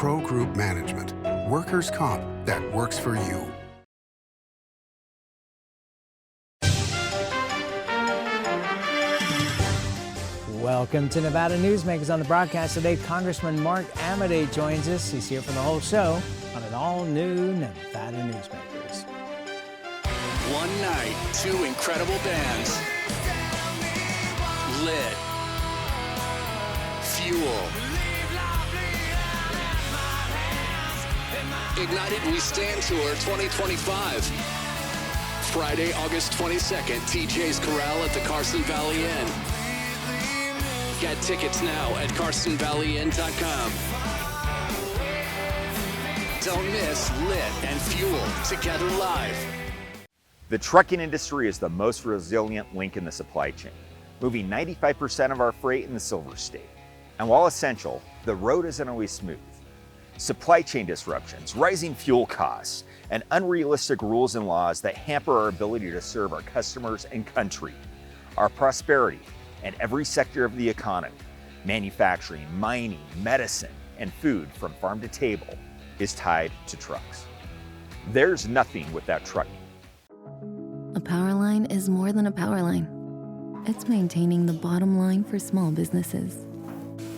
Pro Group Management. Workers' comp that works for you. Welcome to Nevada Newsmakers. On the broadcast today, Congressman Mark Amodei joins us. He's here for the whole show on an all-new Nevada Newsmakers. One night, two incredible bands. Lit. Fuel. Ignited We Stand Tour 2025. Friday, August 22nd, TJ's Corral at the Carson Valley Inn. Get tickets now at carsonvalleyinn.com. Don't miss Lit and Fuel together live. The trucking industry is the most resilient link in the supply chain, moving 95% of our freight in the Silver State. And while essential, the road isn't always smooth. Supply chain disruptions, rising fuel costs, and unrealistic rules and laws that hamper our ability to serve our customers and country. Our prosperity and every sector of the economy, manufacturing, mining, medicine, and food from farm to table, is tied to trucks. There's nothing without trucking. A power line is more than a power line. It's maintaining the bottom line for small businesses.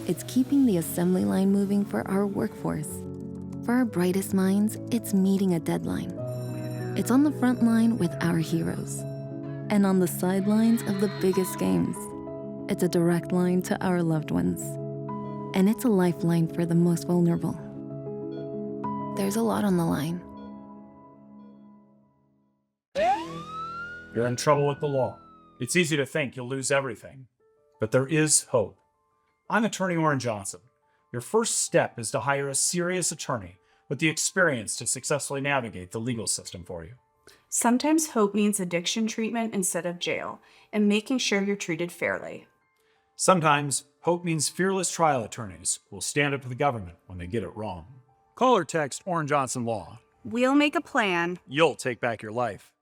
It's keeping the assembly line moving for our workforce. For our brightest minds, it's meeting a deadline. It's on the front line with our heroes. And on the sidelines of the biggest games. It's a direct line to our loved ones. And it's a lifeline for the most vulnerable. There's a lot on the line. You're in trouble with the law. It's easy to think you'll lose everything, but there is hope. I'm attorney Orrin Johnson. Your first step is to hire a serious attorney with the experience to successfully navigate the legal system for you. Sometimes hope means addiction treatment instead of jail, and making sure you're treated fairly. Sometimes hope means fearless trial attorneys will stand up to the government when they get it wrong. Call or text Orrin Johnson Law. We'll make a plan. You'll take back your life.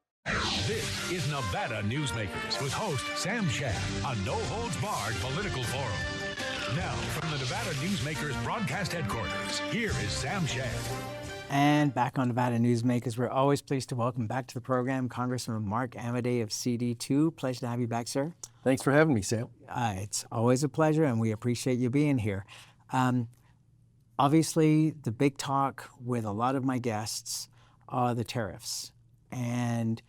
This is Nevada Newsmakers with host Sam Shad, a no-holds-barred political forum. Now, from the Nevada Newsmakers broadcast headquarters, here is Sam Shad. And back on Nevada Newsmakers, we're always pleased to welcome back to the program Congressman Mark Amodei of CD2. Pleasure to have you back, sir. Thanks for having me, Sam. It's always a pleasure, and we appreciate you being here. Obviously, the big talk with a lot of my guests are the tariffs. And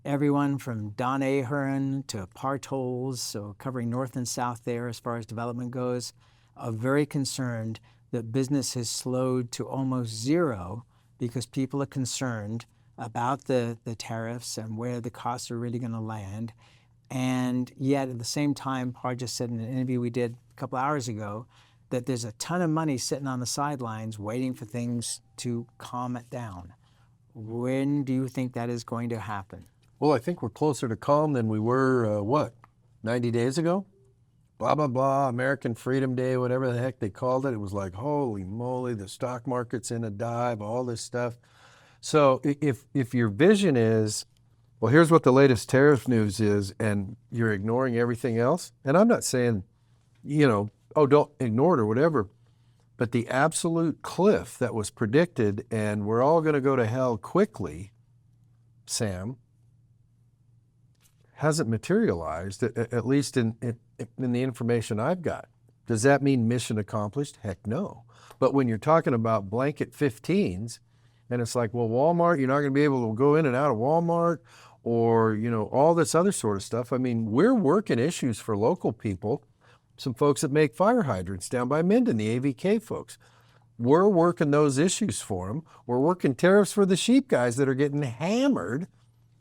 everyone from Don Ahern to Partols, so covering north and south there as far as development goes, are very concerned that business has slowed to almost zero because people are concerned about the tariffs and where the costs are really going to land. And yet at the same time, Par just said in an interview we did a couple hours ago that there's a ton of money sitting on the sidelines waiting for things to calm it down. When do you think that is going to happen? Well, I think we're closer to calm than we were, 90 days ago? Blah, blah, blah, American Freedom Day, whatever the heck they called it. It was like, holy moly, the stock market's in a dive, all this stuff. So if your vision is, well, here's what the latest tariff news is, and you're ignoring everything else, and I'm not saying, don't ignore it or whatever, but the absolute cliff that was predicted, and we're all going to go to hell quickly, Sam, hasn't materialized, at least in the information I've got. Does that mean mission accomplished? Heck no. But when you're talking about blanket 15s, and it's like, well, Walmart, you're not going to be able to go in and out of Walmart, or, all this other sort of stuff. I mean, we're working issues for local people, some folks that make fire hydrants down by Minden, the AVK folks. We're working those issues for them. We're working tariffs for the sheep guys that are getting hammered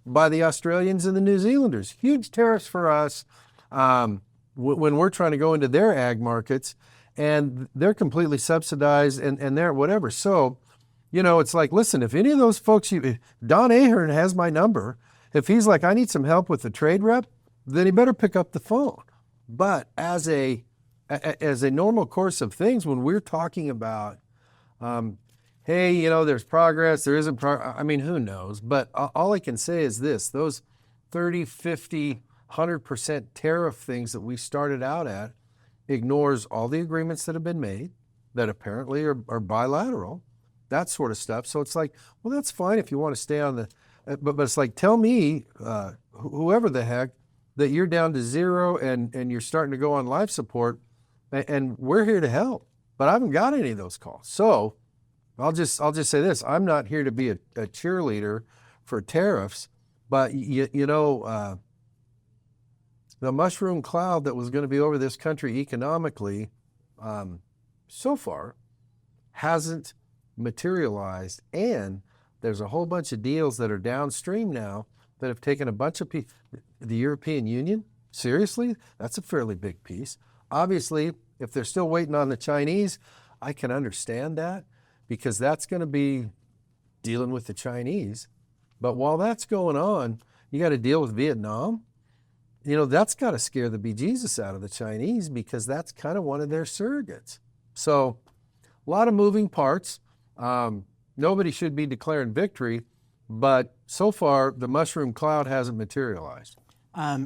by the Australians and the New Zealanders. Huge tariffs for us when we're trying to go into their ag markets, and they're completely subsidized and they're whatever. So, it's like, listen, if any of those folks, Don Ahern has my number. If he's like, I need some help with the trade rep, then he better pick up the phone. But as a normal course of things, when we're talking about, hey, there's progress, there isn't progress, I mean, who knows? But all I can say is this, those 30, 50, 100% tariff things that we started out at ignores all the agreements that have been made. that apparently are bilateral, that sort of stuff. So it's like, well, that's fine if you want to stay on the, but it's like, tell me, whoever the heck, that you're down to zero and you're starting to go on life support, and we're here to help. But I haven't got any of those calls. So I'll just say this: I'm not here to be a cheerleader for tariffs, but the mushroom cloud that was going to be over this country economically, so far, hasn't materialized, and there's a whole bunch of deals that are downstream now that have taken a bunch of people. The European Union, seriously, that's a fairly big piece. Obviously, if they're still waiting on the Chinese, I can understand that, because that's going to be dealing with the Chinese. But while that's going on, you got to deal with Vietnam. That's got to scare the bejesus out of the Chinese, because that's kind of one of their surrogates. So a lot of moving parts. Nobody should be declaring victory, but so far the mushroom cloud hasn't materialized.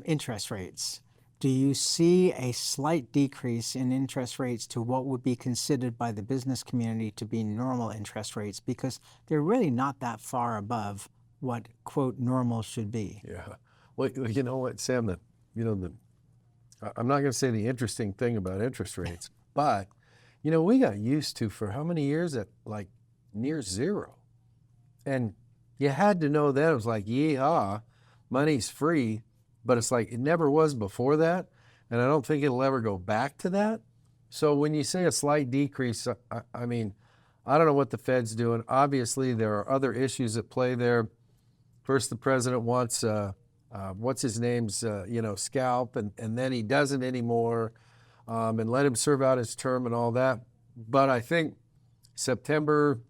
Interest rates. Do you see a slight decrease in interest rates to what would be considered by the business community to be normal interest rates? Because they're really not that far above what, quote, normal should be. Yeah. Well, you know what, Sam, I'm not going to say the interesting thing about interest rates, but, we got used to, for how many years, at like near zero. And you had to know that it was like, yeehaw, money's free, but it's like it never was before that. And I don't think it'll ever go back to that. So when you say a slight decrease, I mean, I don't know what the Fed's doing. Obviously, there are other issues at play there. First, the president wants, what's his name's, scalp, and then he doesn't anymore, and let him serve out his term and all that. But I think September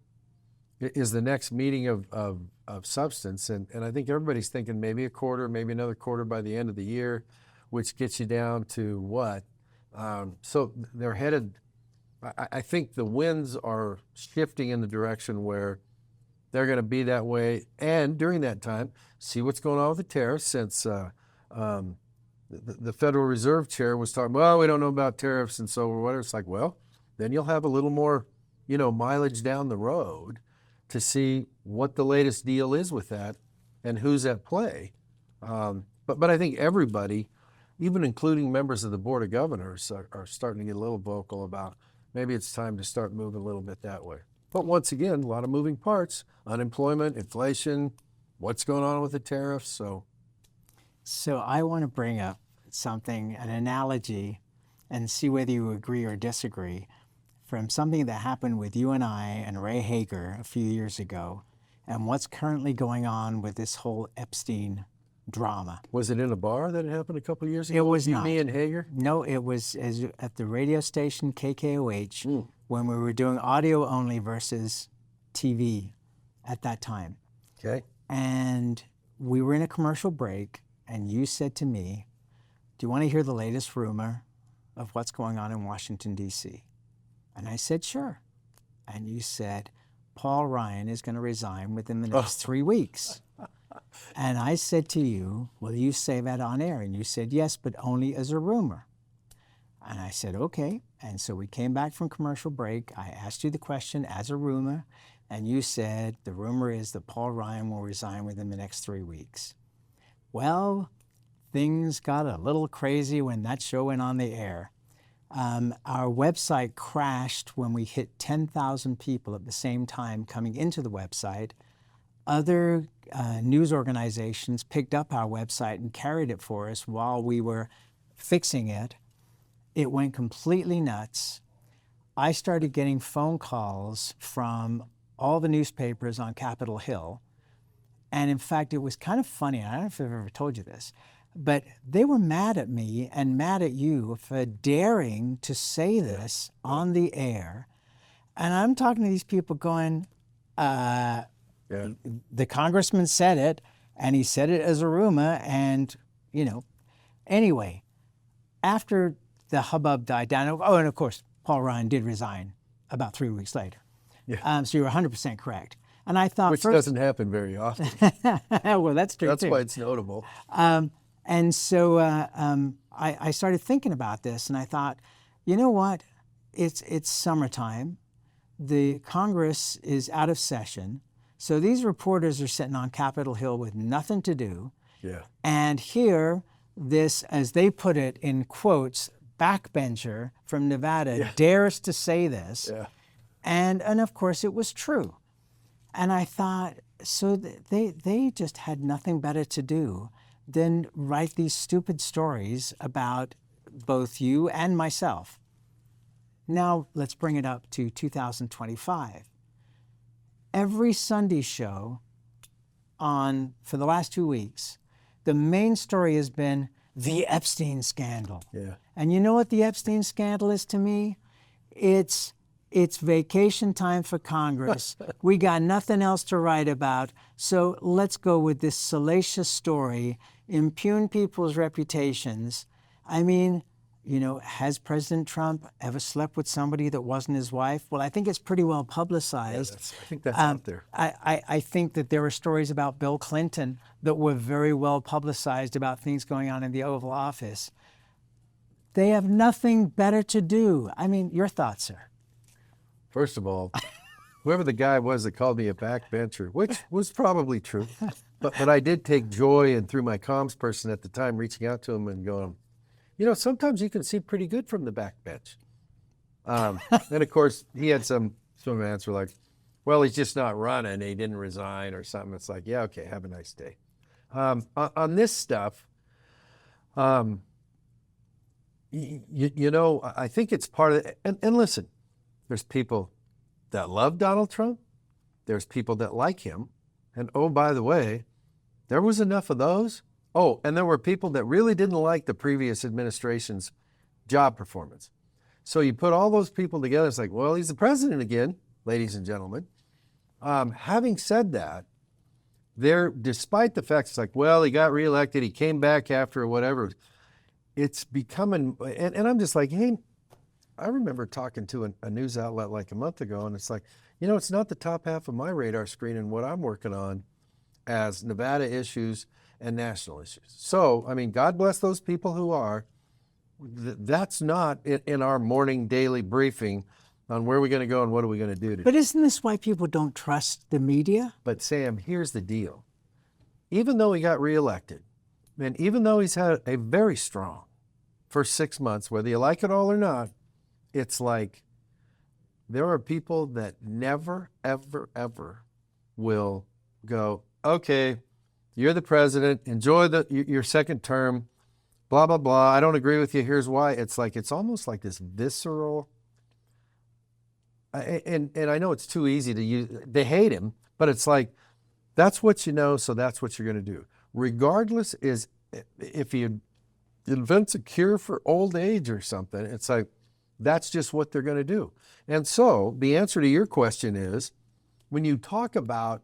is the next meeting of substance, and I think everybody's thinking maybe a quarter, maybe another quarter by the end of the year, which gets you down to what? So they're headed, I think the winds are shifting in the direction where they're going to be that way. And during that time, see what's going on with the tariffs, since the Federal Reserve Chair was talking, well, we don't know about tariffs and so whatever. It's like, well, then you'll have a little more, mileage down the road to see what the latest deal is with that and who's at play. But I think everybody, even including members of the Board of Governors, are starting to get a little vocal about maybe it's time to start moving a little bit that way. But once again, a lot of moving parts: unemployment, inflation, what's going on with the tariffs. So I want to bring up something, an analogy, and see whether you agree or disagree, from something that happened with you and I and Ray Hager a few years ago, and what's currently going on with this whole Epstein drama. Was it in a bar that it happened a couple of years ago? It was not. Me and Hager? No, it was at the radio station KKOH when we were doing audio only versus TV at that time. Okay. And we were in a commercial break, and you said to me, do you want to hear the latest rumor of what's going on in Washington, D.C.? And I said, sure. And you said, Paul Ryan is going to resign within the next 3 weeks. And I said to you, will you say that on air? And you said, yes, but only as a rumor. And I said, okay. And so we came back from commercial break. I asked you the question as a rumor, and you said, the rumor is that Paul Ryan will resign within the next 3 weeks. Well, things got a little crazy when that show went on the air. Our website crashed when we hit 10,000 people at the same time coming into the website. Other news organizations picked up our website and carried it for us while we were fixing it. It went completely nuts. I started getting phone calls from all the newspapers on Capitol Hill. And in fact, it was kind of funny. I don't know if I've ever told you this, but they were mad at me and mad at you for daring to say this on the air. And I'm talking to these people going, the congressman said it, and he said it as a rumor, and, Anyway, after the hubbub died down, and of course, Paul Ryan did resign about 3 weeks later. Yeah. So you're 100% correct. And I thought, which doesn't happen very often. Well, that's true. That's too. why it's notable. And so I started thinking about this, and I thought, you know what? it's summertime. The Congress is out of session. So these reporters are sitting on Capitol Hill with nothing to do. Yeah. And here, this, as they put it in quotes, backbencher from Nevada dares to say this. Yeah. And of course it was true. And I thought, so they just had nothing better to do than write these stupid stories about both you and myself. Now let's bring it up to 2025. Every Sunday show for the last 2 weeks, the main story has been the Epstein scandal. Yeah. And you know what the Epstein scandal is to me? It's vacation time for Congress. We got nothing else to write about, so let's go with this salacious story, impugn people's reputations. I mean, you know, has President Trump ever slept with somebody that wasn't his wife? Well, I think it's pretty well publicized. I think that's out there. I think that there were stories about Bill Clinton that were very well publicized about things going on in the Oval Office. They have nothing better to do. I mean, your thoughts, sir? First of all, whoever the guy was that called me a backbencher, which was probably true, but I did take joy in, through my comms person at the time, reaching out to him and going, you know, sometimes you can see pretty good from the backbench. And of course, he had some answer like, well, he's just not running. He didn't resign or something. It's like, yeah, okay, have a nice day. On this stuff, you know, I think it's part of it. And listen, there's people that love Donald Trump. There's people that like him. And oh, by the way, there was enough of those. Oh, and there were people that really didn't like the previous administration's job performance. So you put all those people together, it's like, well, he's the president again, ladies and gentlemen. Having said that, despite the fact it's like, well, he got reelected, he came back after or whatever, it's becoming, and I'm just like, hey, I remember talking to a news outlet like a month ago, and it's like, you know, it's not the top half of my radar screen and what I'm working on as Nevada issues and national issues. So, I mean, God bless those people who are. That's not in our morning daily briefing on where we're going to go and what are we going to do today. But isn't this why people don't trust the media? But Sam, here's the deal. Even though he got reelected, and even though he's had a very strong first 6 months, whether you like it all or not, it's like there are people that never, ever, ever will go, okay, you're the president, enjoy your second term, blah, blah, blah. I don't agree with you. Here's why. It's like, it's almost like this visceral, and I know it's too easy to use. They hate him, but it's like, that's what you know, so that's what you're going to do. Regardless is, if he invents a cure for old age or something, it's like, that's just what they're going to do. And so the answer to your question is, when you talk about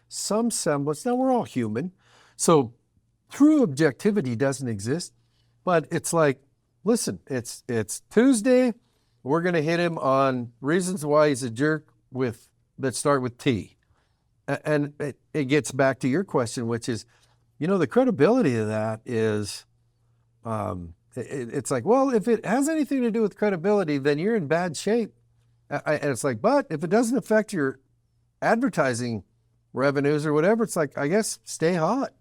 some semblance, now we're all human, so true objectivity doesn't exist, but it's like, listen, it's Tuesday, we're going to hit him on reasons why he's a jerk that start with T. And it gets back to your question, which is, you know, the credibility of that is, it's like, well, if it has anything to do with credibility, then you're in bad shape. And it's like, but if it doesn't affect your advertising revenues or whatever, it's like, I guess stay hot,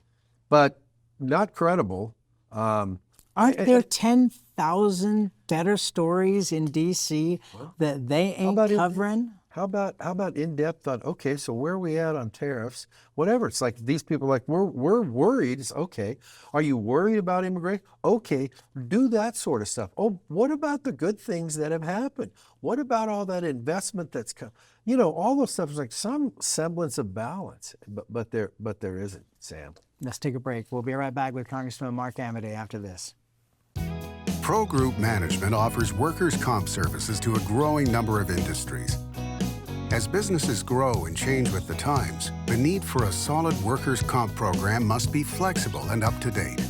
but not credible. Aren't there 10,000 better stories in D.C. that they ain't covering? How about in-depth on, okay, so where are we at on tariffs? Whatever. It's like these people are like, we're worried. It's okay. Are you worried about immigration? Okay, do that sort of stuff. Oh, what about the good things that have happened? What about all that investment that's come? You know, all those stuff is like some semblance of balance, but there isn't, Sam. Let's take a break. We'll be right back with Congressman Mark Amodei after this. Pro Group Management offers workers' comp services to a growing number of industries. As businesses grow and change with the times, the need for a solid workers' comp program must be flexible and up to date.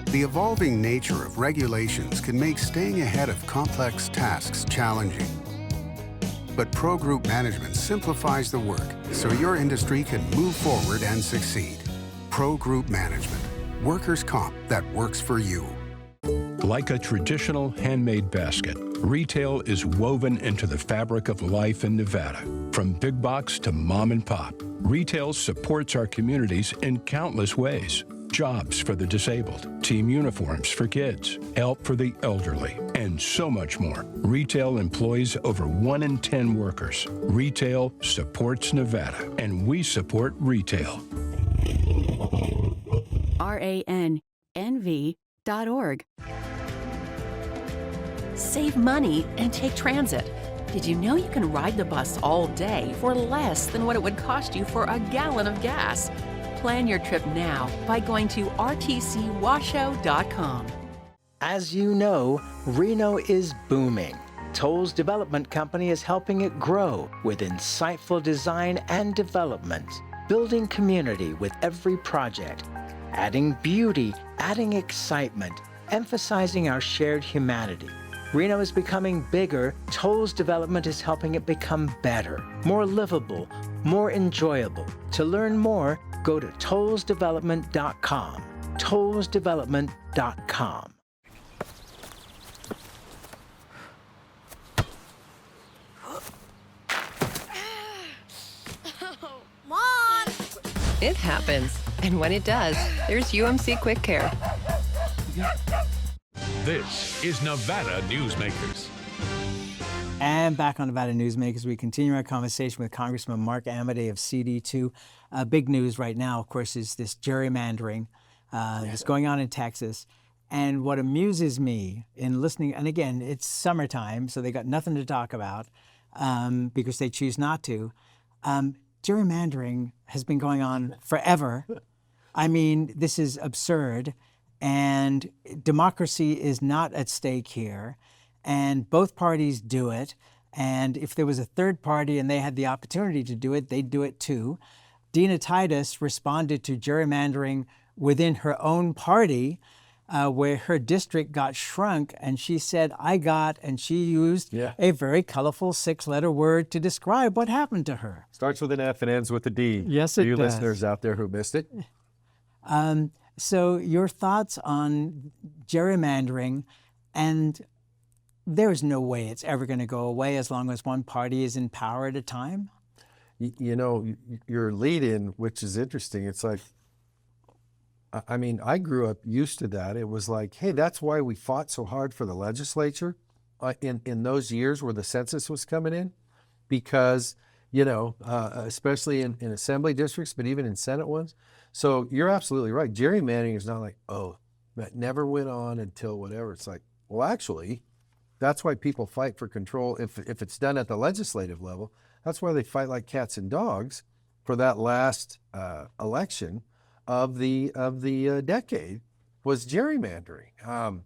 The evolving nature of regulations can make staying ahead of complex tasks challenging. But Pro Group Management simplifies the work so your industry can move forward and succeed. Pro Group Management, workers' comp that works for you. Like a traditional handmade basket, Retail is woven into the fabric of life in Nevada. From big box to mom and pop, retail supports our communities in countless ways. Jobs for the disabled, team uniforms for kids, help for the elderly, and so much more. Retail employs over 1 in 10 workers. Retail supports Nevada, and we support retail. RANNV.org. Save money and take transit. Did you know you can ride the bus all day for less than what it would cost you for a gallon of gas? Plan your trip now by going to rtcwashoe.com. As you know, Reno is booming. Toll's development company is helping it grow with insightful design and development, building community with every project, adding beauty, adding excitement, emphasizing our shared humanity. Reno is becoming bigger. Toll's development is helping it become better, more livable, more enjoyable. To learn more, go to tollsdevelopment.com. tollsdevelopment.com. Mom! It happens. And when it does, there's UMC Quick Care. This is Nevada Newsmakers. And back on Nevada Newsmakers, we continue our conversation with Congressman Mark Amodei of CD2. Big news right now, of course, is this gerrymandering that's going on in Texas. And what amuses me in listening, and again, it's summertime, so they got nothing to talk about because they choose not to. Gerrymandering has been going on forever. I mean, this is absurd. And democracy is not at stake here. And both parties do it. And if there was a third party and they had the opportunity to do it, they'd do it too. Dina Titus responded to gerrymandering within her own party, where her district got shrunk. And she said, and she used a very colorful 6-letter word to describe what happened to her. Starts with an F and ends with a D. Yes, it does. You listeners out there who missed it. So your thoughts on gerrymandering, and there's no way it's ever going to go away as long as one party is in power at a time? You know, your lead-in, which is interesting, it's like, I mean, I grew up used to that. It was like, hey, that's why we fought so hard for the legislature in those years where the census was coming in, because, you know, especially in assembly districts, but even in Senate ones. So you're absolutely right. Gerrymandering is not like, oh, that never went on until whatever. It's like, well, actually, that's why people fight for control. If it's done at the legislative level, that's why they fight like cats and dogs for that last election of the decade was gerrymandering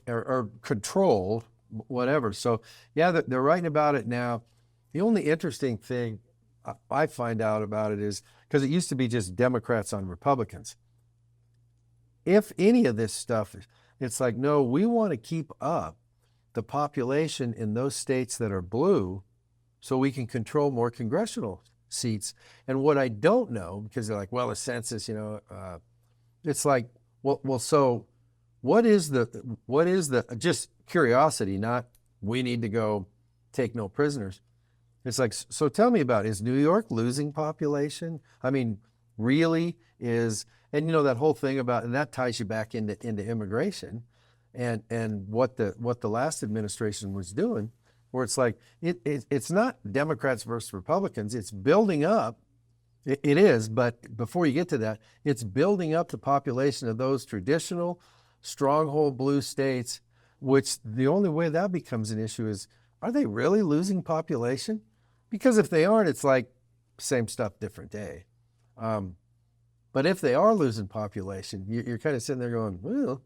or control, whatever. So yeah, they're writing about it now. The only interesting thing I find out about it is, because it used to be just Democrats on Republicans. If any of this stuff, it's like, no, we want to keep up the population in those states that are blue so we can control more congressional seats. And what I don't know, because they're like, well, the census, you know, it's like, well, so what is the, just curiosity, not we need to go take no prisoners. It's like, so tell me about, is New York losing population? I mean, really is, and you know, that whole thing about, and that ties you back into immigration and what the last administration was doing, where it's like, it's not Democrats versus Republicans, it's building up, it is, but before you get to that, it's building up the population of those traditional stronghold blue states, which the only way that becomes an issue is, are they really losing population? Because if they aren't, it's like same stuff, different day. But if they are losing population, you're kind of sitting there going, well,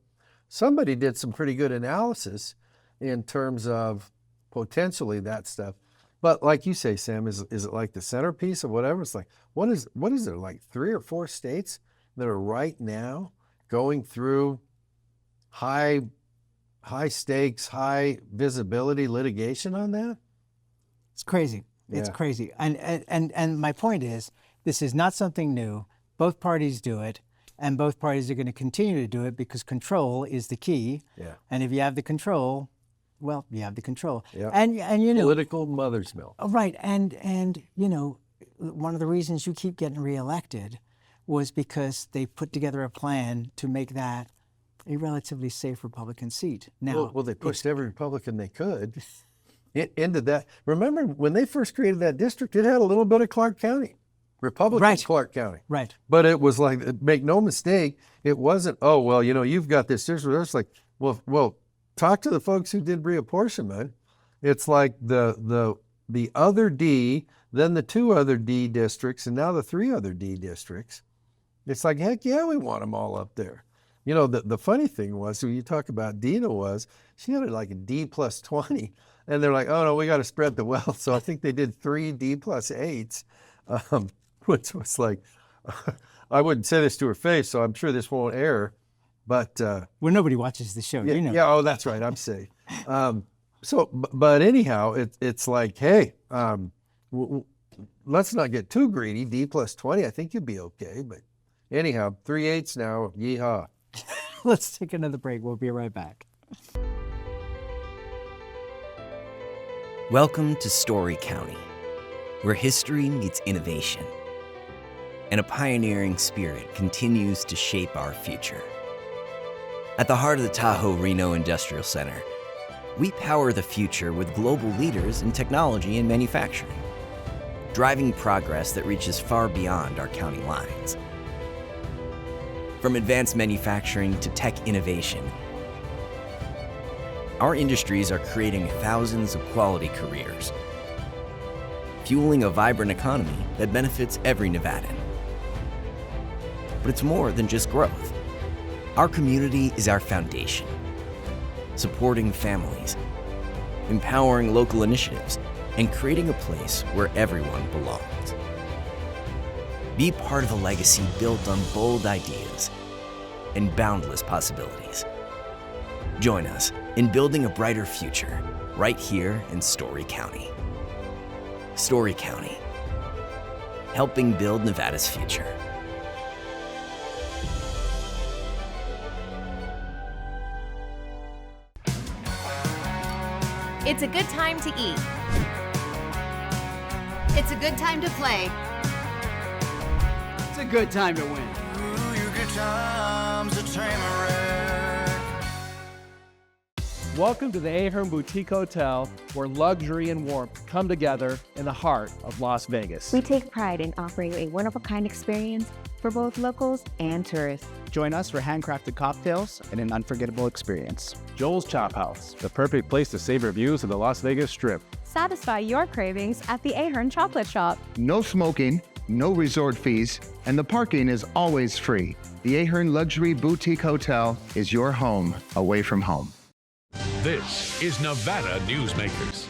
somebody did some pretty good analysis in terms of potentially that stuff. But like you say, Sam, is it like the centerpiece of whatever? It's like, what is there, like 3 or 4 states that are right now going through high stakes, high visibility litigation on that? It's crazy. It's crazy. And my point is, this is not something new. Both parties do it, and both parties are going to continue to do it because control is the key. Yeah. And if you have the control, well, you have the control. Yeah. And you know, Political mother's milk. right. And you know, one of the reasons you keep getting reelected was because they put together a plan to make that a relatively safe Republican seat. Now, Well, they pushed every Republican they could into that. Remember when they first created that district, it had a little bit of Clark County, Republican Right. Clark County. right. But it was like, make no mistake, it wasn't, oh, well, you know, you've got this district. It's like, well, talk to the folks who did reapportionment. It's like the other D, then the 2 other D districts, and now the 3 other D districts. It's like, heck yeah, we want them all up there. You know, the funny thing was, when you talk about Dina she had like a D plus 20, and they're like, oh no, we got to spread the wealth. So I think they did 3 D plus 8s, which was like, I wouldn't say this to her face, so I'm sure this won't air, but. Well, nobody watches the show, Yeah, you know. yeah, oh, that's right, I'm safe. But anyhow, it's like, hey, let's not get too greedy. D plus 20, I think you'd be okay. But anyhow, 3 8s now, yeehaw. Let's take another break. We'll be right back. Welcome to Story County, where history meets innovation, and a pioneering spirit continues to shape our future. At the heart of the Tahoe Reno Industrial Center, we power the future with global leaders in technology and manufacturing, driving progress that reaches far beyond our county lines. From advanced manufacturing to tech innovation, our industries are creating thousands of quality careers, fueling a vibrant economy that benefits every Nevadan. But it's more than just growth. Our community is our foundation, supporting families, empowering local initiatives, and creating a place where everyone belongs. Be part of a legacy built on bold ideas and boundless possibilities. Join us in building a brighter future right here in Story County. Story County, helping build Nevada's future. It's a good time to eat. It's a good time to play. It's a good time to win. Welcome to the Ahern Boutique Hotel, where luxury and warmth come together in the heart of Las Vegas. We take pride in offering a one-of-a-kind experience for both locals and tourists. Join us for handcrafted cocktails and an unforgettable experience. Joel's Chop House, the perfect place to savor views of the Las Vegas Strip. Satisfy your cravings at the Ahern Chocolate Shop. No smoking, no resort fees, and the parking is always free. The Ahern Luxury Boutique Hotel is your home away from home. This is Nevada Newsmakers.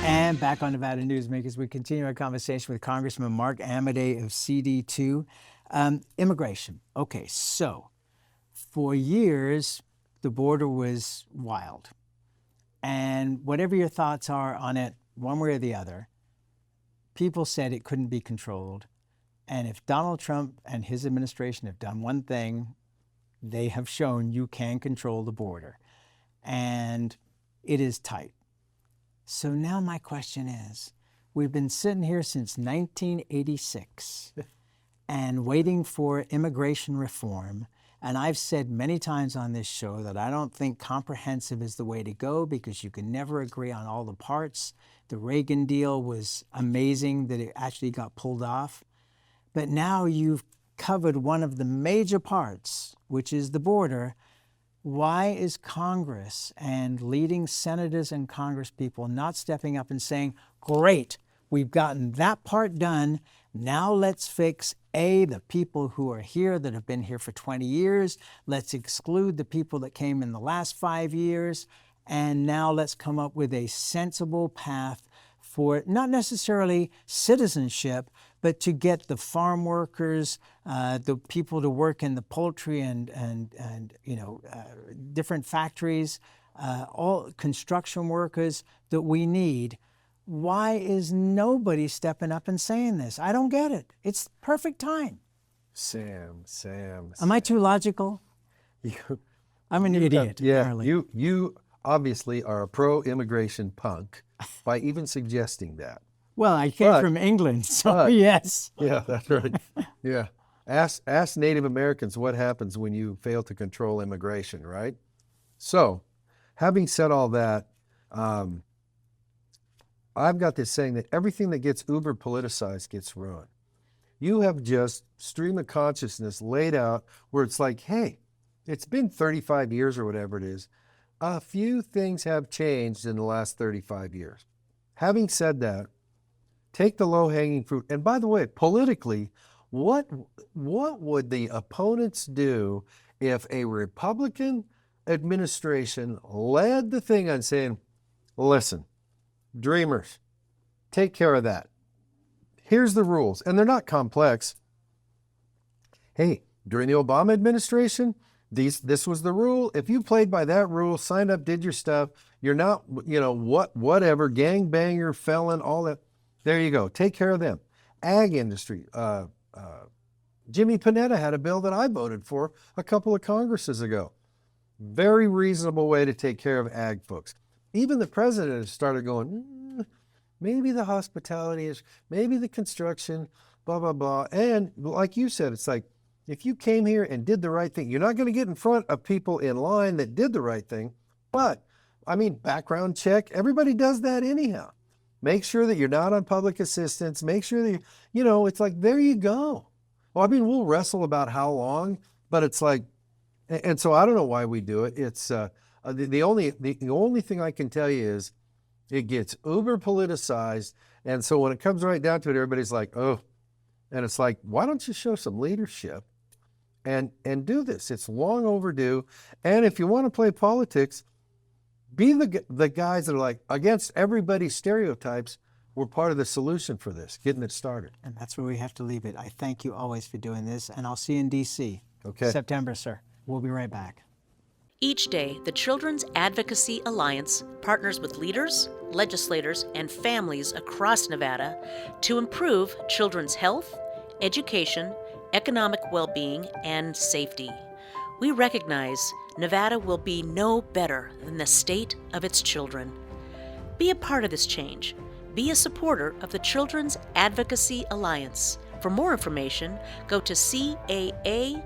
And back on Nevada Newsmakers, we continue our conversation with Congressman Mark Amodei of CD2. Immigration. Okay, so for years, the border was wild. And whatever your thoughts are on it, one way or the other, people said it couldn't be controlled. And if Donald Trump and his administration have done one thing, they have shown you can control the border. And it is tight. So now my question is, we've been sitting here since 1986 and waiting for immigration reform. And I've said many times on this show that I don't think comprehensive is the way to go because you can never agree on all the parts. The Reagan deal was amazing that it actually got pulled off. But now you've covered one of the major parts, which is the border. Why is Congress and leading senators and congresspeople not stepping up and saying, great, we've gotten that part done. Now let's fix the people who are here that have been here for 20 years. Let's exclude the people that came in the last 5 years. And now let's come up with a sensible path for not necessarily citizenship, but to get the farm workers, the people to work in the poultry and different factories, all construction workers that we need. Why is nobody stepping up and saying this? I don't get it. It's perfect time. Sam. Am I too logical? I'm an idiot. Yeah, apparently. obviously are a pro-immigration punk by even suggesting that. Well, I came from England, so yes. Yeah, that's right. Yeah. Ask Native Americans what happens when you fail to control immigration, right? So, having said all that, I've got this saying that everything that gets uber politicized gets ruined. You have just stream of consciousness laid out where it's like, hey, it's been 35 years or whatever it is. A few things have changed in the last 35 years. Having said that, take the low-hanging fruit. And by the way, politically, what would the opponents do if a Republican administration led the thing on saying, listen, dreamers, take care of that. Here's the rules. And they're not complex. Hey, during the Obama administration, this was the rule. If you played by that rule, signed up, did your stuff, you're not, whatever, gangbanger, felon, all that. There you go. Take care of them. Ag industry. Jimmy Panetta had a bill that I voted for a couple of Congresses ago. Very reasonable way to take care of ag folks. Even the president has started going, maybe the hospitality is, maybe the construction, blah, blah, blah. And like you said, it's like, if you came here and did the right thing, you're not going to get in front of people in line that did the right thing. But, background check, everybody does that anyhow. Make sure that you're not on public assistance. Make sure that, it's like, there you go. Well, we'll wrestle about how long, but it's like, and so I don't know why we do it. It's the only thing I can tell you is it gets uber politicized. And so when it comes right down to it, everybody's like, oh, and it's like, why don't you show some leadership and do this? It's long overdue. And if you want to play politics, be the guys that are like, against everybody's stereotypes, we're part of the solution for this, getting it started. And that's where we have to leave it. I thank you always for doing this, and I'll see you in D.C. Okay. September, sir. We'll be right back. Each day, the Children's Advocacy Alliance partners with leaders, legislators, and families across Nevada to improve children's health, education, economic well-being, and safety. We recognize Nevada will be no better than the state of its children. Be a part of this change. Be a supporter of the Children's Advocacy Alliance. For more information, go to caanv.org.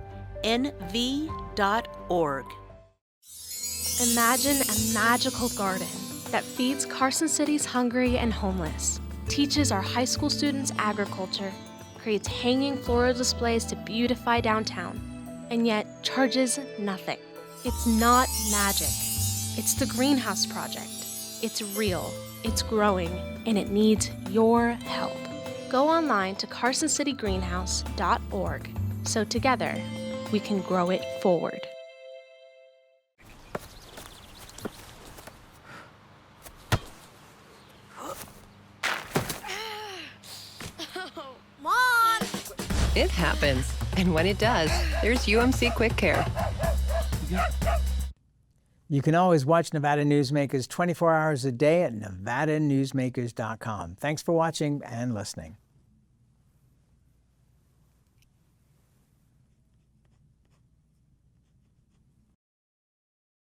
Imagine a magical garden that feeds Carson City's hungry and homeless, teaches our high school students agriculture, creates hanging floral displays to beautify downtown, and yet charges nothing. It's not magic. It's the Greenhouse Project. It's real, it's growing, and it needs your help. Go online to carsоncitygreenhouse.org so together we can grow it forward. It happens. And when it does, there's UMC Quick Care. You can always watch Nevada Newsmakers 24 hours a day at NevadaNewsmakers.com. Thanks for watching and listening.